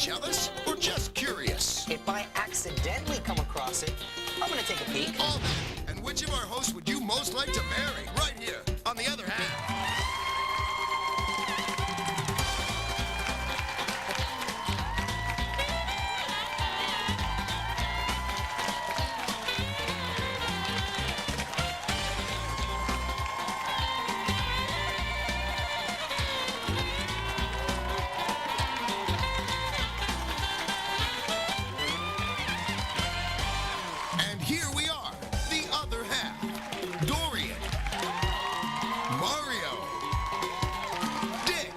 jealous or just curious? If I accidentally come across it, I'm gonna take a peek. All that. And which of our hosts would you most like to marry? Right here on The Other Half. And here we are, The Other Half. Dorian, Mario, Dick,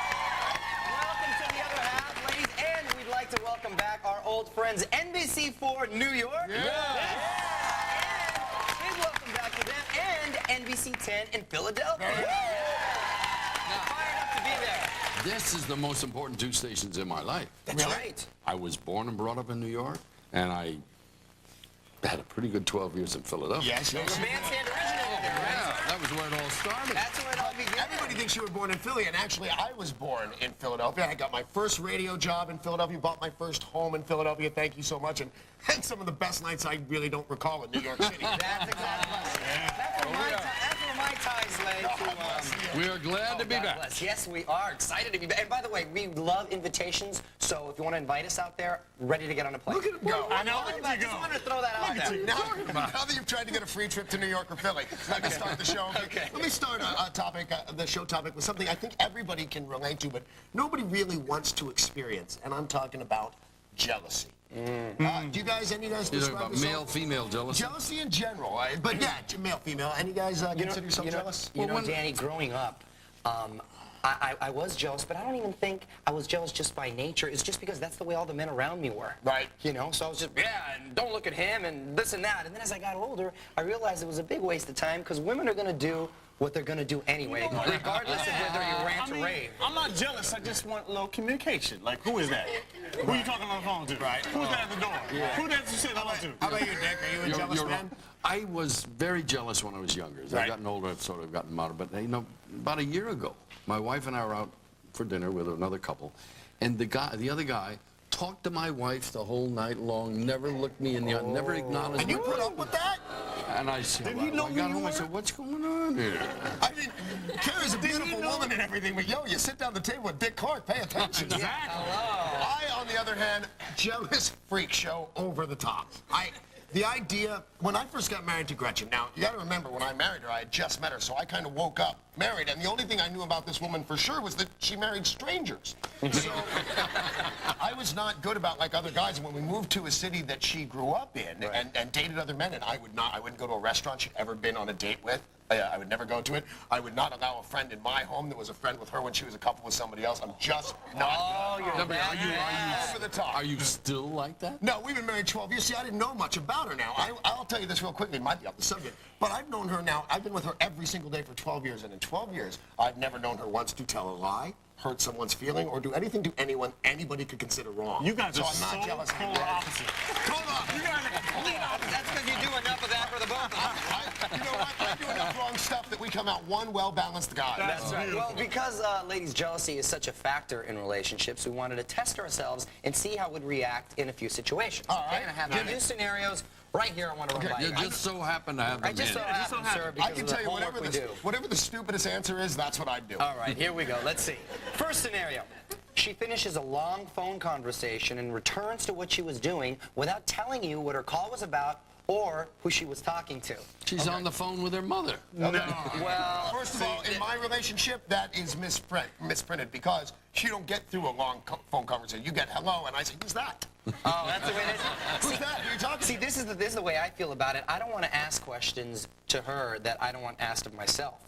Welcome to The Other Half, ladies, and we'd like to welcome back our old friends NBC 4 New York. And big welcome back to them, and NBC 10 in Philadelphia. Fired up to be there. This is the most important two stations in my life. That's right. I was born and brought up in New York, and I had a pretty good 12 years in Philadelphia. Yes, Your bandstand originated there, right? Yeah, that was where it all started. That's where it all began. everybody thinks you were born in Philly, and actually I was born in Philadelphia. I got my first radio job in Philadelphia, bought my first home in Philadelphia, thank you so much, and had some of the best nights I really don't recall in New York City. That's exactly That's where my ties lay to, We are glad to be God back. bless. Yes, we are excited to be back. And by the way, we love invitations, so if you want to invite us out there, ready to get on a plane. Look at him go. I know. I just wanted to throw that out there. Now that you've tried to get a free trip to New York or Philly, let me start the show. Okay. Let me start the show topic with something I think everybody can relate to, but nobody really wants to experience, and I'm talking about jealousy. Do you guys, any of you guys You're talking describe about yourself? male, female jealousy? Jealousy in general, but yeah, male, female. Any guys consider yourself jealous? You know, Danny, growing up, I was jealous, but I don't even think I was jealous just by nature. It's just because that's the way all the men around me were. Right. You know, so I was just, yeah, and don't look at him and this and that. And then as I got older, I realized it was a big waste of time because women are going to do what they're going to do anyway, regardless of whether you rant or rave. I'm not jealous. I just want a little communication. Like, who is that? Who are you talking on the phone to? Right. Who's that at the door? Who that you say hello to? How about you, Dick? Are you a jealous man? I was very jealous when I was younger. As I've gotten older, I've sort of gotten modern. But, you know, about a year ago, my wife and I were out for dinner with another couple, and the other guy talked to my wife the whole night long, never looked me in the eye, never acknowledged And me. you put up with that? And I said, Did he know I who got you home, I were? said, what's going on here? I mean, Carrie's a beautiful woman and everything, but yo, you sit down at the table with Dick Clark, pay attention. Exactly. I, on the other hand, jealous freak show over the top. The idea, when I first got married to Gretchen, now, you gotta remember, when I married her, I had just met her, so I kind of woke up married, and the only thing I knew about this woman for sure was that she married strangers. So, I was not good about like other guys, and when we moved to a city that she grew up in, and dated other men, and I wouldn't go to a restaurant she'd ever been on a date with. I would never go to it. I would not allow a friend in my home that was a friend with her when she was a couple with somebody else. I'm just not good. No, but Over the top. are you still like that? No, we've been married 12 years. See, I didn't know much about her now. I'll tell you this real quickly. It might be off the subject. But I've known her now. I've been with her every single day for 12 years. And in 12 years, I've never known her once to tell a lie, hurt someone's feeling, or do anything to anyone anybody could consider wrong. You guys so are I'm not jealous. polar opposite. Hold on. You guys are complete opposite. That's because you do enough of that for the both of us. You know what? I do enough wrong stuff that we come out one well-balanced guy. That's right. Well, because, ladies, jealousy is such a factor in relationships, we wanted to test ourselves and see how we'd react in a few situations. All right. Okay, and I have a few scenarios right here I want to run by You you. just so happen to have them I just in. so happen, sir, because I can of the tell you homework we do. whatever the stupidest answer is, that's what I'd do. All right, here we go. Let's see. First scenario. She finishes a long phone conversation and returns to what she was doing without telling you what her call was about or who she was talking to. She's on the phone with her mother. Okay. Well, First of all, in my relationship, that is misprinted because you don't get through a long phone conversation. You get hello, and I say, who's that? oh, that's the way it is. Who's that? Who are you talking See, to? this is the way I feel about it. I don't want to ask questions to her that I don't want asked of myself.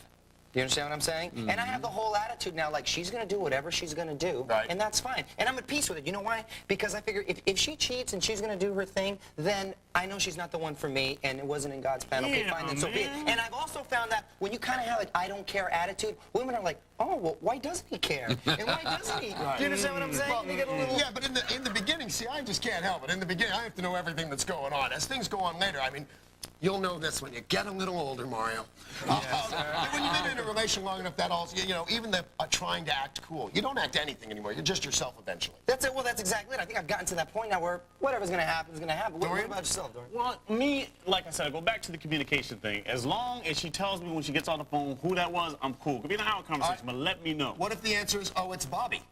You understand what I'm saying? And I have the whole attitude now, like, she's going to do whatever she's going to do, Right. and that's fine. And I'm at peace with it. You know why? Because I figure if she cheats and she's going to do her thing, then I know she's not the one for me, and it wasn't in God's plan. Okay, fine, then so be it. And I've also found that when you kind of have an I don't care attitude, women are like, oh, well, why doesn't he care? And why doesn't he? Do you understand what I'm saying? You get a little... Yeah, but in the beginning, see, I just can't help it. In the beginning, I have to know everything that's going on. As things go on later, I mean, you'll know this when you get a little older, Mario. When you've been in a relation long enough, that also, you know, even the trying to act cool, you don't act anything anymore. You're just yourself eventually. That's it. Well, that's exactly it. I think I've gotten to that point now where whatever's going to happen is going to happen. What about yourself, Dorian? Well, me, like I said, I go back to the communication thing. As long as she tells me when she gets on the phone who that was, I'm cool. Could be an hour conversation, but let me know. What if the answer is, oh, it's Bobby?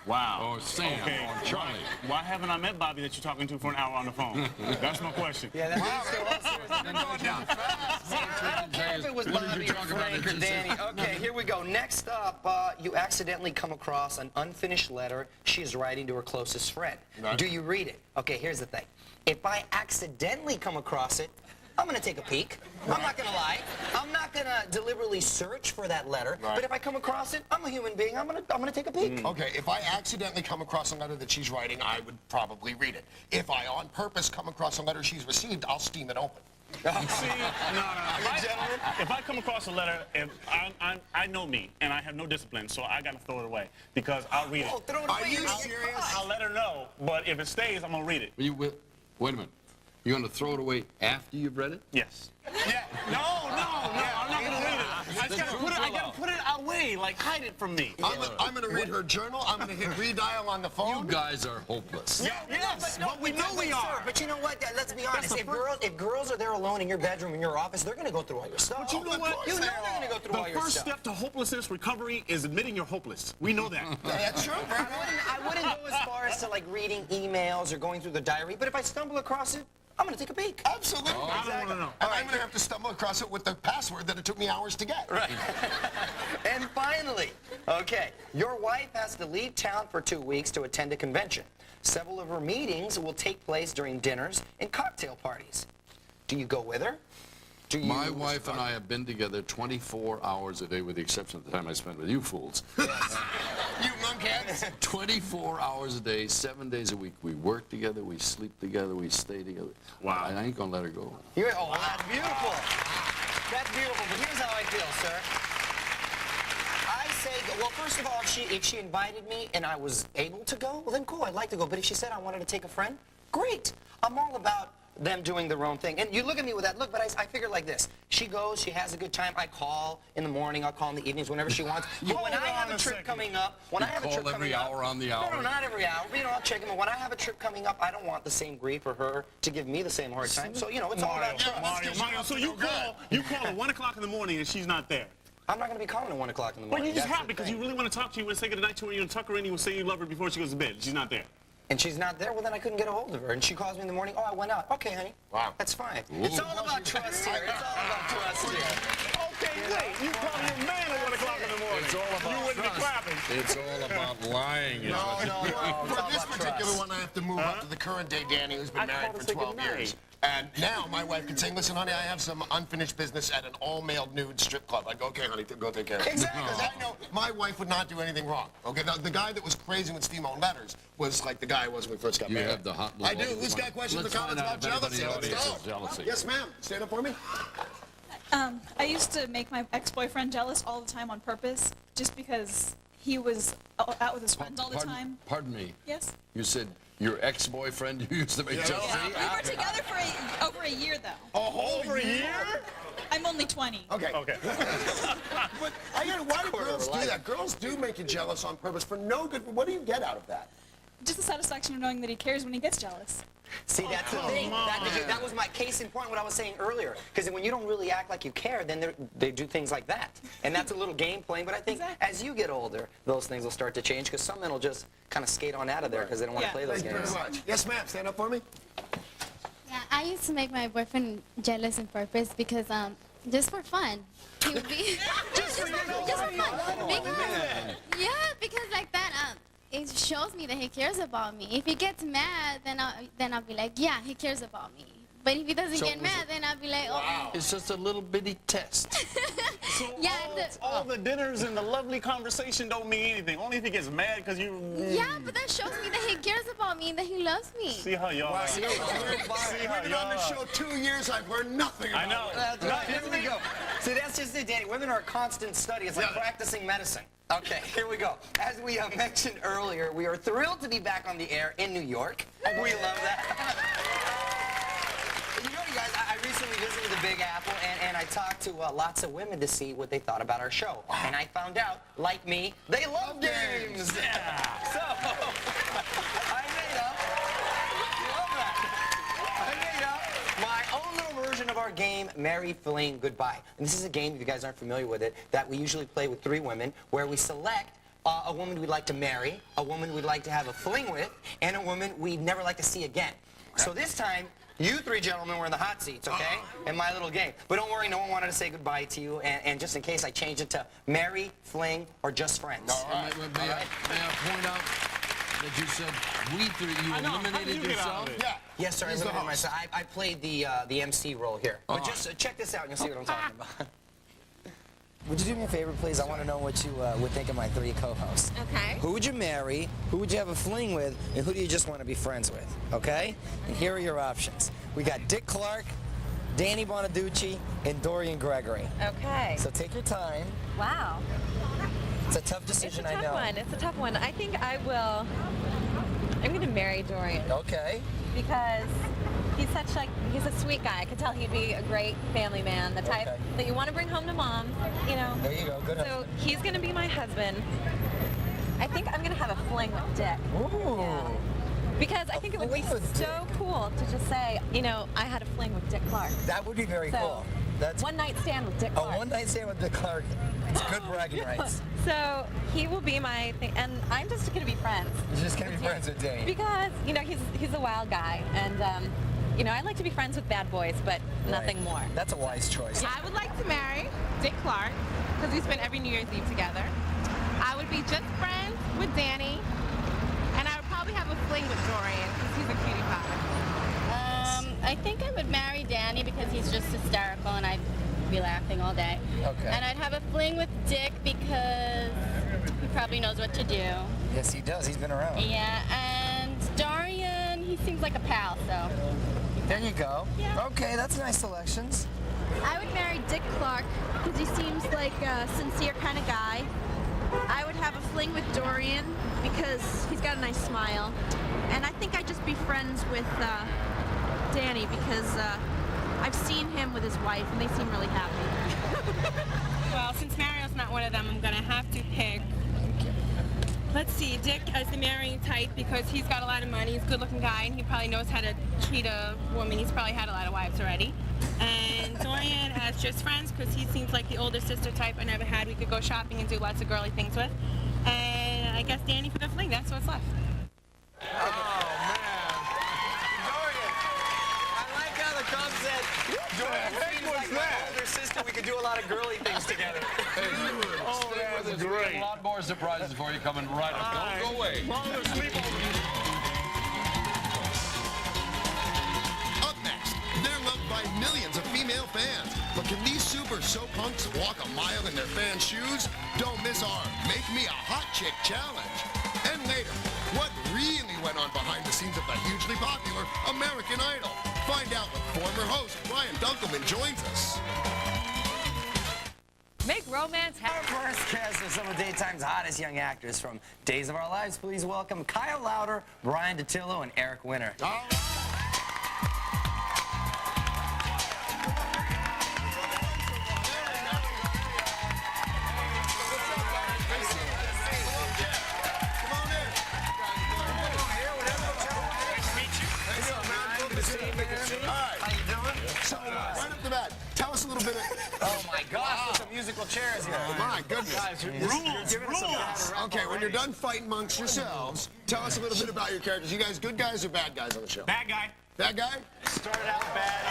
Wow. Or Sam, or Charlie. Why haven't I met Bobby that you're talking to for an hour on the phone? That's my question. Yeah, that's You're going down fast. I don't care if it was Bobby or Frank or Danny. Okay, here we go. Next up, you accidentally come across an unfinished letter she is writing to her closest friend. Right. Do you read it? Okay, here's the thing. If I accidentally come across it, I'm going to take a peek. I'm not going to lie. I'm not going to deliberately search for that letter. Right. But if I come across it, I'm a human being. I'm going to take a peek. Okay, if I accidentally come across a letter that she's writing, I would probably read it. If I on purpose come across a letter she's received, I'll steam it open. See, no. If I come across a letter, if I know me, and I have no discipline, so I gotta throw it away because I'll read it. Oh, throw it Are away. you serious? I'll let her know, but if it stays, I'm gonna read it. Wait a minute. You're going to throw it away after you've read it? Yes. Yeah. No, I'm not gonna read it. I just gotta put it away, like hide it from me. I'm going to read her journal. I'm going to hit redial on the You phone. guys are hopeless. Yes, but we know we Sir, are. but you know what? Let's be honest. If girls are there alone in your bedroom, in your office, they're going to go through all your stuff. But you know what? You know they're going to go through all The your first stuff. step to hopelessness recovery is admitting you're hopeless. We know that. That's true, Brad. I wouldn't go as far as to like reading emails or going through the diary, but if I stumble across it, I'm going to take a peek. Absolutely. I don't want to know. And I'm going to have to stumble across it with the password that it took me hours to get. Right. And finally, okay, your wife has to leave town for 2 weeks to attend a convention. Several of her meetings will take place during dinners and cocktail parties. Do you go with her? My wife and I have been together 24 hours a day, with the exception of the time I spend with you fools. You monkheads. 24 hours a day, 7 days a week. We work together, we sleep together, we stay together. Wow. I ain't gonna let her go. Oh, that's beautiful. That's beautiful, but here's how I feel, sir. I say, well, first of all, if she invited me and I was able to go, well, then cool, I'd like to go. But if she said I wanted to take a friend, great. I'm all about them doing their own thing. And you look at me with that look, but I figure like this. She goes, she has a good time. I call in the morning, I'll call in the evenings, whenever she wants. But when I have a trip coming up, Call every hour on the hour. No, not every hour. But, you know, I'll check in. But when I have a trip coming up, I don't want the same grief for her to give me the same hard time. So, you know, it's all about trust. Mario, so you call at 1 o'clock in the morning and she's not there. I'm not going to be calling at 1 o'clock in the Well, morning. you just That's have the because thing. you really want to talk to you and say goodnight to her. You tuck her in, you will say you love her before she goes to bed. She's not there. And she's not there, well, then I couldn't get a hold of her. And she calls me in the morning, oh, I went out. Okay, honey. Wow. That's fine. It's all about trust here. It's all about trust here. Okay, great. You probably a man at 1 o'clock in the morning. It's all about You wouldn't be clapping. It's all about lying. No. For this particular one, I have to move up to the current day Danny, who's been I married called for to say 12 goodnight. years. And now my wife can say, listen, honey, I have some unfinished business at an all-male nude strip club. I go, okay, honey, go take care of it. Exactly. Because I know my wife would not do anything wrong. Okay, the guy that was crazy with steam-on letters was like the guy I was when we first got You married. have the hot I do. Who's got questions in the comments about jealousy? Let's go. Jealousy. Yes, ma'am. Stand up for me. I used to make my ex-boyfriend jealous all the time on purpose, just because he was out with his friends all the time. Pardon me. Yes? You said your ex-boyfriend you used to make jealousy? Yeah, we were together for over a year, though. A whole Over a year? I'm only 20. Okay. Okay. But why do girls do that? Girls do make you jealous on purpose for no good. What do you get out of that? Just the satisfaction of knowing that he cares when he gets jealous. See, that's the thing. That was my case in point, what I was saying earlier. Because when you don't really act like you care, then they do things like that. And that's a little game playing. But I think Exactly. as you get older, those things will start to change. Because some men will just kind of skate on out of there because they don't want to Yeah. play those Thank you games. very much. Yes, ma'am. Stand up for me. Yeah, I used to make my boyfriend jealous on purpose because, just for fun. He would be just for fun. Because like that, it shows me that he cares about me. If he gets mad, then I'll be like, yeah, he cares about me. But if he doesn't So get was mad, then I'll be like, oh. It's just a little bitty test. So Yeah, all the dinners and the lovely conversation don't mean anything. Only if he gets mad because you... Yeah, but that shows me that he cares about me and that he loves me. See how y'all are. See See We've how been y'all on this are. show 2 years. I've learned nothing about I know. it. That's right. Here we go. See, that's just it, Danny. Women are a constant study. It's like Yeah. practicing medicine. Okay, here we go. As we mentioned earlier, we are thrilled to be back on the air in New York. We love that. You know, you guys, I recently visited the Big Apple, and I talked to lots of women to see what they thought about our show. And I found out, like me, they love games. Yeah. So, I made up, love that. I made up my own little version of our game, Marry, Fling, Goodbye. And this is a game, if you guys aren't familiar with it, that we usually play with 3 women, where we select a woman we'd like to marry, a woman we'd like to have a fling with, and a woman we'd never like to see again. So this time, you 3 gentlemen were in the hot seats, okay? In my little game. But don't worry, no one wanted to say goodbye to you, and just in case, I changed it to marry, fling, or just friends. May I point out that you said we 3, you I know. How did eliminated you get out yourself? of it? Yeah. Yes, sir, I He's the limited host. myself. I played the MC role here. But just check this out and you'll see what I'm talking about. Would you do me a favor, please? I want to know what you would think of my 3 co-hosts. Okay. Who would you marry, who would you have a fling with, and who do you just want to be friends with, okay? And here are your options. We got Dick Clark, Danny Bonaducci, and Dorian Gregory. Okay. So take your time. Wow. It's a tough It's a decision, tough I know. one. It's a tough one. I think I'm going to marry Dorian Okay. because he's a sweet guy. I could tell he'd be a great family man, the type Okay. that you want to bring home to mom, you know. There you go. Good. So he's going to be my husband. I think I'm going to have a fling with Dick. Ooh. Yeah. Because I think it would be fling with so cool to just say, you know, I had a fling with Dick Clark. That would be very So, cool. That's one night stand with Dick a Clark. one-night stand with Dick Clark. It's good bragging rights. So he will be my thing, and I'm just going to be friends. You're just gonna be friends with Danny. Because, you know, he's a wild guy, and, you know, I like to be friends with bad boys, but nothing more. That's a wise choice. I would like to marry Dick Clark because we spend every New Year's Eve together. I would be just friends with Danny, and I would probably have a fling with Dorian because he's a cutie pie. I think I would marry Danny because he's just hysterical and I'd be laughing all day. Okay. And I'd have a fling with Dick because he probably knows what to do. Yes, he does. He's been around. Yeah, and Dorian, he seems like a pal, so. There you go. Yeah. Okay, that's nice selections. I would marry Dick Clark because he seems like a sincere kind of guy. I would have a fling with Dorian because he's got a nice smile. And I think I'd just be friends with Danny because I've seen him with his wife and they seem really happy. Well, since Mario's not one of them, I'm going to have to pick. Let's see, Dick as the marrying type because he's got a lot of money, he's a good-looking guy, and he probably knows how to treat a woman. He's probably had a lot of wives already. And Dorian as just friends because he seems like the older sister type I never had. We could go shopping and do lots of girly things with. And I guess Danny for the fling. That's what's left. I like how the Cubs said, seems like my older sister, we could do a lot of girly things together. Oh, that's There's great. a lot more surprises for you coming right up. Don't go away. Mom, there's sleepover. Up next, they're loved by millions of female fans. But can these super soap punks walk a mile in their fans' shoes? Don't miss our Make Me a Hot Chick challenge. And later, what really went on behind the scenes of the hugely popular American Idol? Find out when former host Brian Dunkelman joins us. Make romance Our first guest is some of daytime's hottest young actors from Days of Our Lives. Please welcome Kyle Lauder, Brian DiTillo, and Eric Winter. All right. So, right off the bat, tell us a little bit of... Oh my gosh, there's some musical chairs here. My goodness. Rules. Okay, when you're done fighting amongst yourselves, tell us a little bit about your characters. You guys good guys or bad guys on the show? Bad guy. Bad guy? Started out bad.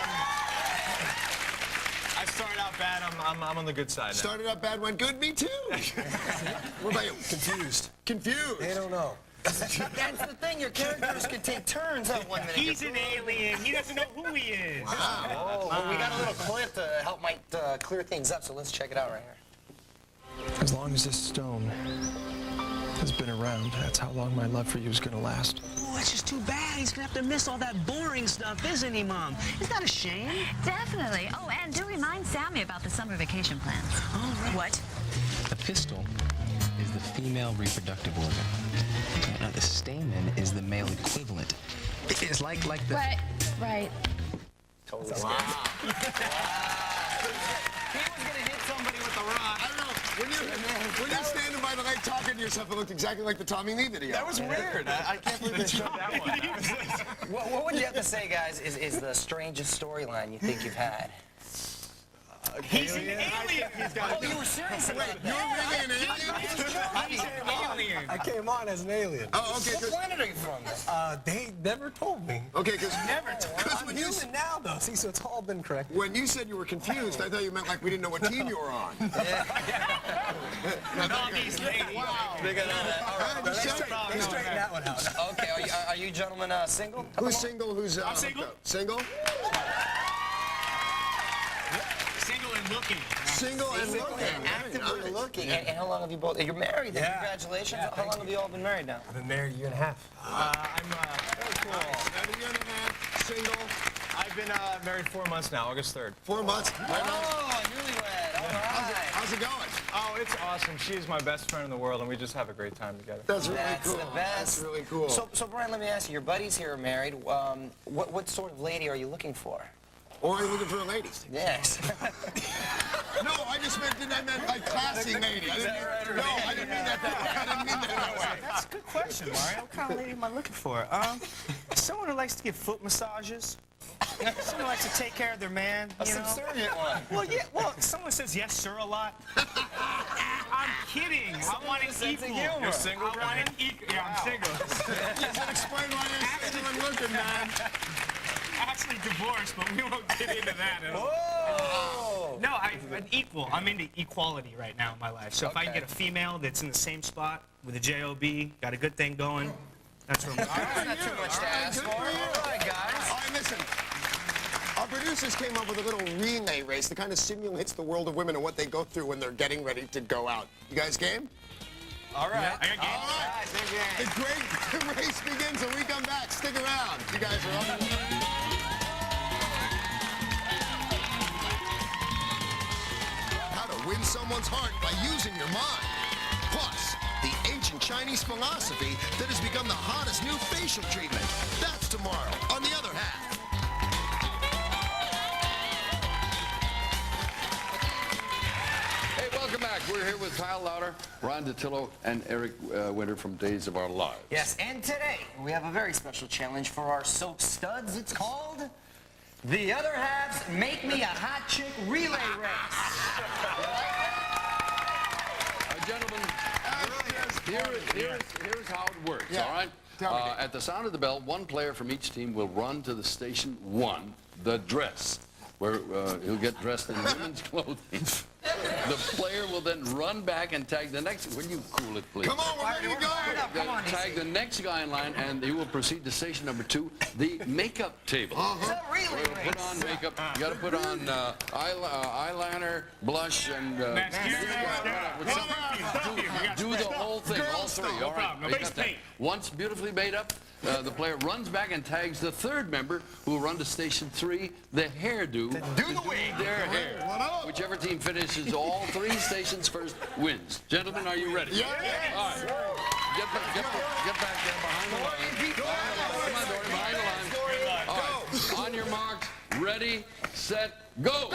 I started out bad. I'm on the good side now. Started out bad, went good, me too. What about you? Confused. Confused. They don't know. That's the thing. Your characters can take turns on one minute. He's an alien. He doesn't know who he is. Oh, well, we got a little clip to help clear things up, so let's check it out right here. As long as this stone has been around, that's how long my love for you is gonna last. Oh, it's just too bad. He's gonna have to miss all that boring stuff, isn't he, Mom? Is that a shame? Definitely. Oh, and do remind Sammy about the summer vacation plans. Oh, right. What? The pistil is the female reproductive organ. Now, the stamen is the male equivalent. It's like the... Right. Totally. Wow. He was gonna hit somebody with the rock. I don't know. When you're standing by the lake talking to yourself, it looked exactly like the Tommy Lee video. That was weird. I can't believe they showed that one. What would you have to say, guys, is the strangest storyline you think you've had? He's an alien. Oh, you were serious about that? You're really an alien? I came on as an alien. Oh, okay. What planet are you from? They never told me. Okay, because I'm human now, though. See, so it's all been correct. when you said you were confused, I thought you meant like we didn't know what team you were on. All these ladies. Wow. Big on that. All right. They straighten that one out. Okay, are you gentlemen single? Who's single? Who's I'm single. Single? Single and looking. Single and looking. Actively looking. And how long have you both? You're married. Then. Yeah. Congratulations. Yeah, how long have you all been married now? I've been married a year and a half. Very cool. About a year and a half, single. I've been married 4 months now, August 3rd. 4 months. Oh, newlywed. All right. How's it going? Oh, it's awesome. She's my best friend in the world, and we just have a great time together. That's really That's cool. the best. That's really cool. So Brian, let me ask you. Your buddies here are married. What sort of lady are you looking for? Or are you looking for a lady? Yes. No, I just meant, like classy lady. I didn't mean that way. I didn't mean that that way. That's a good question, Mario. What kind of lady am I looking for? Someone who likes to give foot massages. Someone who likes to take care of their man. A subservient one. Well, yeah. Well, someone says yes, sir, a lot. I'm kidding. I want an equal. You're single, I want an equal. Yeah, I'm single. You can explain why you're single and looking, man. Actually divorced, but we won't get into that at all. Oh. No, an equal. I'm into equality right now in my life. So if I can Okay. get a female that's in the same spot with a JOB, got a good thing going, that's where I'm That's not too much to ask for. All right, guys. All right, listen. Our producers came up with a little relay race that kind of simulates the world of women and what they go through when they're getting ready to go out. You guys game? All right. All right. The great race begins when we come back. Stick around. You guys are on. How to win someone's heart by using your mind. Plus, the ancient Chinese philosophy that has become the hottest new facial treatment. That's tomorrow on The Other Half. Hey, welcome back. We're here with Kyle Lauder, Ron DiTillo, and Eric Winter from Days of Our Lives. Yes, and today we have a very special challenge for our soap studs. It's called The Other Half's Make Me a Hot Chick Relay Race. Gentlemen, here's how it works, Yeah. all right? At the sound of the bell, one player from each team will run to the station one, the dress, where he'll get dressed in women's clothing. The player will then run back and tag the next. Will you cool it, please? Come on, we're ready to go. Come on, Tag the next guy in line, and he will proceed to station number 2, the makeup table. It's a relay race. Put on makeup. You got to put on eyeliner, blush, and do the whole thing, all three. All right. problem. You Face got that. paint. Once beautifully made up, the player runs back and tags the third member, who will run to station 3, the hairdo. Do the wig. Their hair. Whichever team finishes all 3 stations first wins. Gentlemen, are you ready? Yeah. All right. Get back there behind the line. Come on, Dory, behind the line. All right. On your marks, ready, set, go.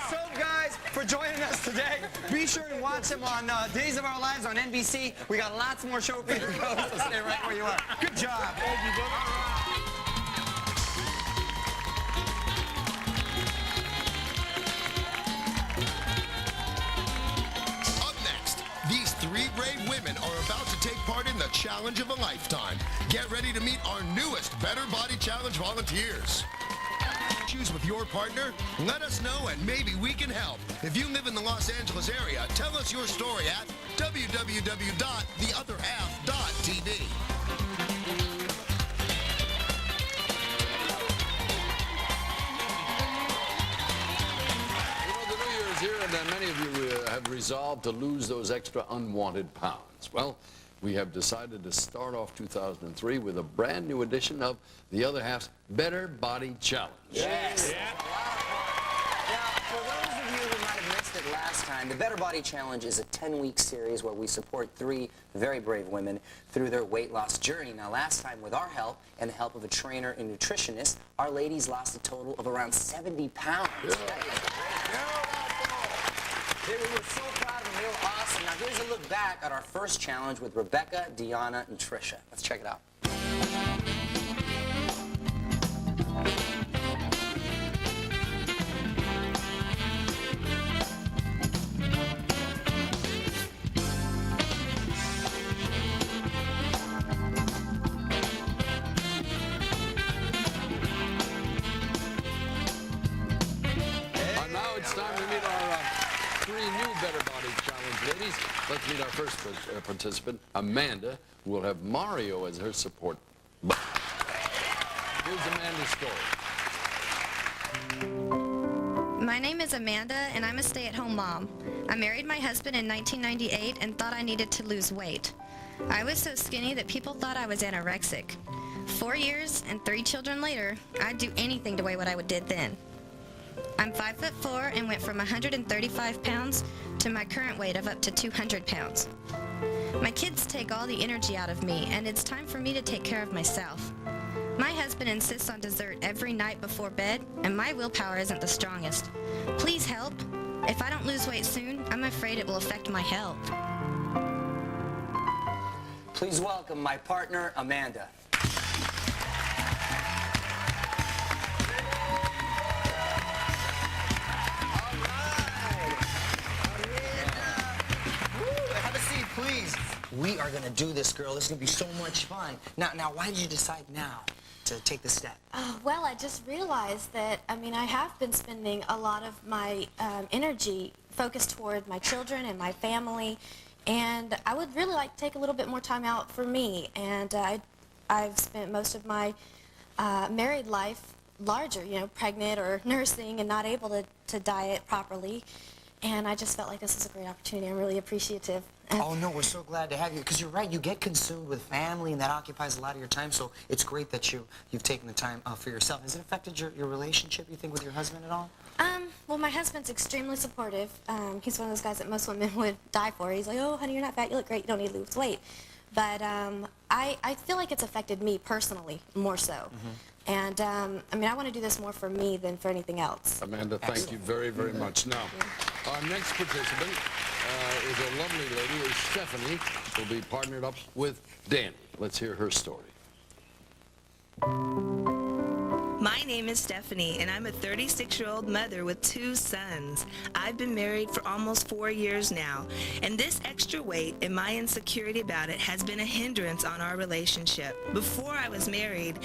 so, guys, for joining us today. Be sure to watch them on Days of Our Lives on NBC. We got lots more show for you to go, so stay right where you are. Good job. Thank you, brother. These three brave women are about to take part in the challenge of a lifetime. Get ready to meet our newest Better Body Challenge volunteers. Choose with your partner? Let us know and maybe we can help. If you live in the Los Angeles area, tell us your story at www.theotherhalf.tv. Here, and many of you have resolved to lose those extra unwanted pounds. Well, we have decided to start off 2003 with a brand new edition of The Other Half's Better Body Challenge. Yes. Yeah. Now, for those of you who might have missed it last time, the Better Body Challenge is a 10-week series where we support three very brave women through their weight loss journey. Now, last time, with our help and the help of a trainer and nutritionist, our ladies lost a total of around 70 pounds. Yeah. We were so proud of them. They were awesome. Now, here's a look back at our first challenge with Rebecca, Deanna, and Trisha. Let's check it out. Now it's time to meet our three new Better Body Challenge ladies. Let's meet our first participant, Amanda, who will have Mario as her support. Here's Amanda's story. My name is Amanda, and I'm a stay-at-home mom. I married my husband in 1998 and thought I needed to lose weight. I was so skinny that people thought I was anorexic. 4 years and 3 children later, I'd do anything to weigh what I did then. I'm 5'4" and went from 135 pounds to my current weight of up to 200 pounds. My kids take all the energy out of me, and it's time for me to take care of myself. My husband insists on dessert every night before bed, and my willpower isn't the strongest. Please help. If I don't lose weight soon, I'm afraid it will affect my health. Please welcome my partner, Amanda. Please. We are going to do this, girl. This is going to be so much fun. Now, why did you decide now to take the step? Well, I just realized that, I have been spending a lot of my energy focused toward my children and my family, and I would really like to take a little bit more time out for me. And I've spent most of my married life larger, pregnant or nursing and not able to diet properly. And I just felt like this was a great opportunity. I'm really appreciative. Oh, no, we're so glad to have you. Because you're right, you get consumed with family, and that occupies a lot of your time. So it's great that you've taken the time for yourself. Has it affected your relationship, you think, with your husband at all? Well, my husband's extremely supportive. He's one of those guys that most women would die for. He's like, oh, honey, you're not fat. You look great. You don't need to lose weight. But I feel like it's affected me personally more so. Mm-hmm. And, I want to do this more for me than for anything else. Amanda, thank you very, very much. Now, our next participant is a lovely lady, Stephanie, will be partnered up with Danny. Let's hear her story. My name is Stephanie, and I'm a 36-year-old mother with 2 sons. I've been married for almost 4 years now, and this extra weight and my insecurity about it has been a hindrance on our relationship. Before I was married,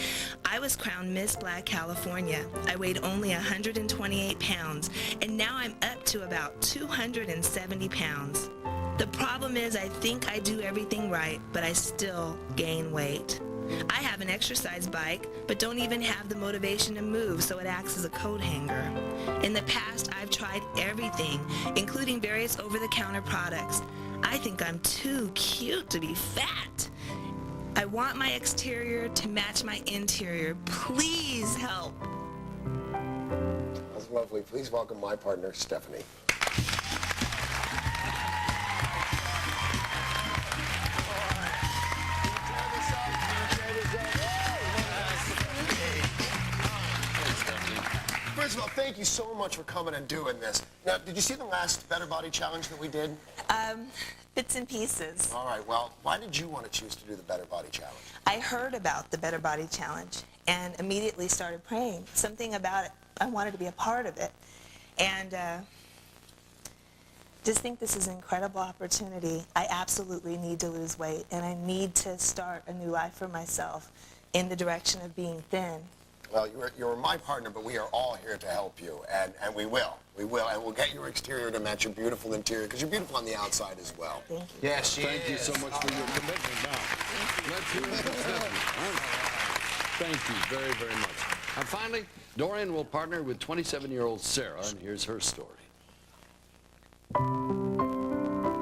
I was crowned Miss Black California. I weighed only 128 pounds, and now I'm up to about 270 pounds. The problem is I think I do everything right, but I still gain weight. I have an exercise bike, but don't even have the motivation to move, so it acts as a coat hanger. In the past, I've tried everything, including various over-the-counter products. I think I'm too cute to be fat. I want my exterior to match my interior. Please help. That's lovely. Please welcome my partner, Stephanie. First of all, thank you so much for coming and doing this. Now, did you see the last Better Body Challenge that we did? Bits and pieces. All right, well, why did you want to choose to do the Better Body Challenge? I heard about the Better Body Challenge and immediately started praying. Something about it, I wanted to be a part of it. And just think this is an incredible opportunity. I absolutely need to lose weight, and I need to start a new life for myself in the direction of being thin. Well, you're my partner, but we are all here to help you, and we will. We will, and we'll get your exterior to match your beautiful interior, because you're beautiful on the outside as well. Thank you. Yes, thank you so much for your commitment. Now, let's hear it from Stephanie. Thank you very, very much. And finally, Dorian will partner with 27-year-old Sarah, and here's her story.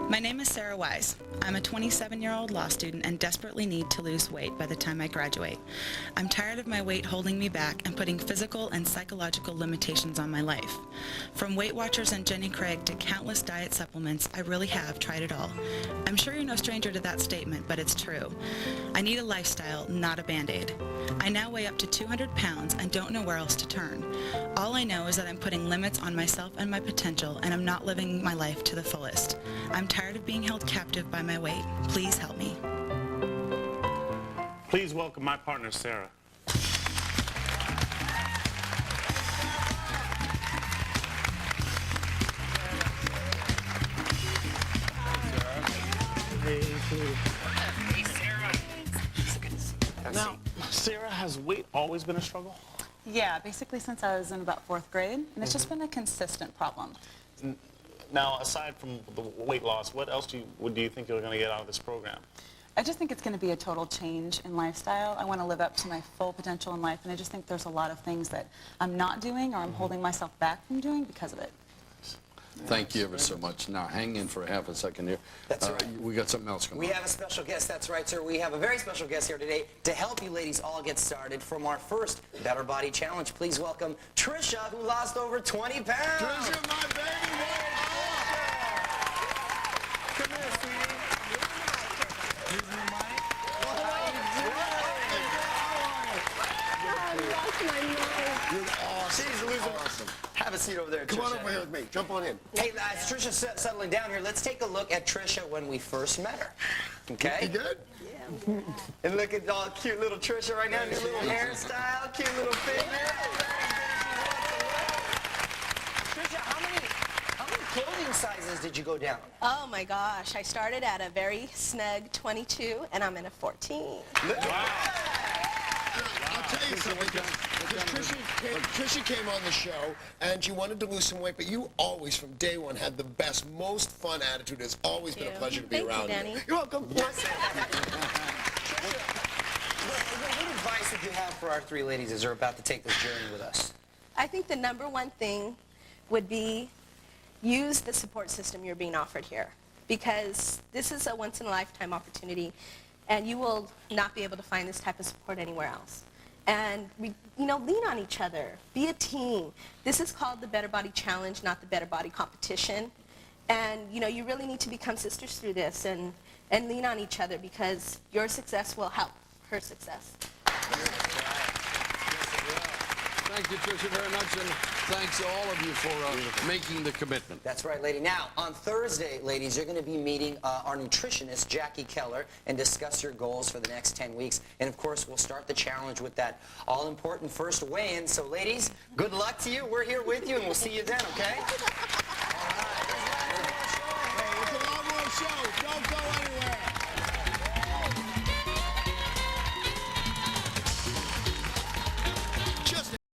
My name is Sarah Wise. I'm a 27-year-old law student and desperately need to lose weight by the time I graduate. I'm tired of my weight holding me back and putting physical and psychological limitations on my life. From Weight Watchers and Jenny Craig to countless diet supplements, I really have tried it all. I'm sure you're no stranger to that statement, but it's true. I need a lifestyle, not a Band-Aid. I now weigh up to 200 pounds and don't know where else to turn. All I know is that I'm putting limits on myself and my potential, and I'm not living my life to the fullest. I'm tired of being held captive by my weight. Please help me. Please welcome my partner, Sarah. Hey, Sarah. Now, Sarah, has weight always been a struggle? Yeah, basically since I was in about 4th grade, and it's just been a consistent problem. Now, aside from the weight loss, what else do you think you're going to get out of this program? I just think it's going to be a total change in lifestyle. I want to live up to my full potential in life, and I just think there's a lot of things that I'm not doing or I'm holding myself back from doing because of it. Thank you ever so much. Now, hang in for half a second here. That's right. We got something else coming We have a special guest. That's right, sir. We have a very special guest here today to help you ladies all get started from our first Better Body Challenge. Please welcome Trisha, who lost over 20 pounds. Trisha, my baby, Come here, sweetie. Here's the mic. You're awesome. She's losing. Awesome. Have a seat over there, Come Trisha. on over here with me. Jump on in. Hey, as Trisha's settling down here, let's take a look at Trisha when we first met her. Okay? You good? Yeah. And look at all cute little Trisha right now. New little hairstyle, cute little figure. Trisha, how many clothing sizes did you go down? Oh my gosh, I started at a very snug 22 and I'm in a 14. I'll tell you something. Trisha came on the show, and you wanted to lose some weight, but you always, from day one, had the best, most fun attitude. It's always been a pleasure to be around Thank you, Danny. You're welcome. What advice would you have for our three ladies as they're about to take this journey with us? I think the #1 thing would be use the support system you're being offered here, because this is a once-in-a-lifetime opportunity, and you will not be able to find this type of support anywhere else. And lean on each other. Be a team. This is called the Better Body Challenge, not the Better Body Competition. And you really need to become sisters through this and lean on each other, because your success will help her success. Thank you, Trisha, very much, and thanks to all of you for making the commitment. That's right, lady. Now, on Thursday, ladies, you're going to be meeting our nutritionist, Jackie Keller, and discuss your goals for the next 10 weeks. And, of course, we'll start the challenge with that all-important first weigh-in. So, ladies, good luck to you. We're here with you, and we'll see you then, okay?